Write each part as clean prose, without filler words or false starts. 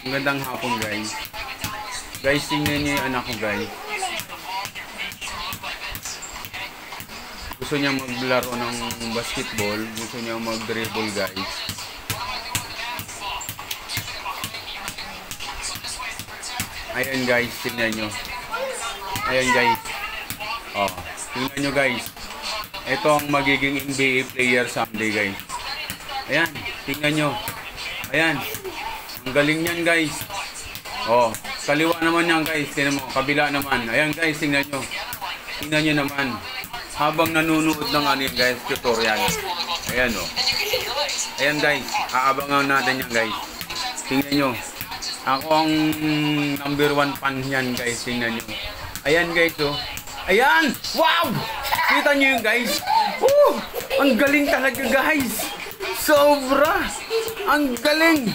Magandang hapon guys. Guys, tingnan niyo yung anak ko guys. Gusto niya maglaro ng basketball. Gusto niya mag-dribble guys. Ayan guys, tingnan nyo. Ayan guys. Oh, tingnan nyo guys. Ito ang magiging NBA player someday guys. Ayan, tingnan nyo. Ayan. Ang galing niyan guys. Oh, kaliwa naman yan guys. Tingnan mo, kabila naman. Ayan guys, tingnan nyo. Tingnan nyo naman. Habang nanonood ng ano guys, tutorial. Ayan oh. Ayan guys, aabangan natin yan guys. Tingnan nyo. Ako ang number 1 fan yan guys. Tingnan nyo. Ayan guys oh. Ayan! Wow! Kita nyo yun guys. Ang galing talaga guys. Sobra! Ang galing!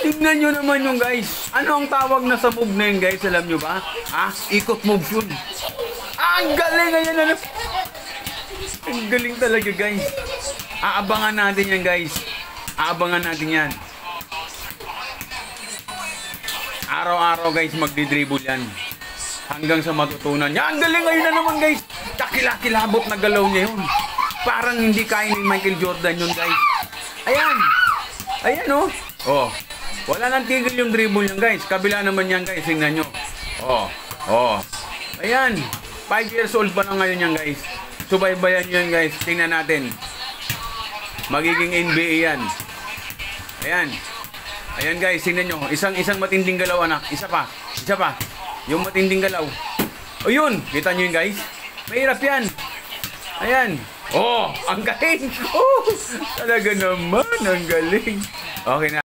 Tingnan nyo naman yung guys. Ano ang tawag na sa move na yun guys? Alam nyo ba? Ikot move yun. Ang galing! Ayan na. Ang galing talaga guys. Aabangan natin yan guys. Aabangan natin yan. Araw-araw guys magdi-dribble yan. Hanggang sa matutunan niya. Ang galing! Ayun na naman guys. Kakilakilabot na galaw niya yun. Parang hindi kaya ni Michael Jordan yun guys. Ayan. Ayan oh. Oh. Wala nang tigil yung dribble niyan guys. Kabila naman yan guys. Tingnan nyo. Oh. Oh. Ayan. 5 years old pa na ngayon yan guys. Subaybayan nyo yan guys. Tingnan natin. Magiging NBA yan. Ayan. Ayan guys. Tingnan nyo. Isang matinding galaw anak. Isa pa. Isa pa. Yung matinding galaw. O yun. Kita nyo yun guys. Mahirap yan. Ayan. Oh. Ang galing. Oh. Talaga naman. Ang galing. Okay na.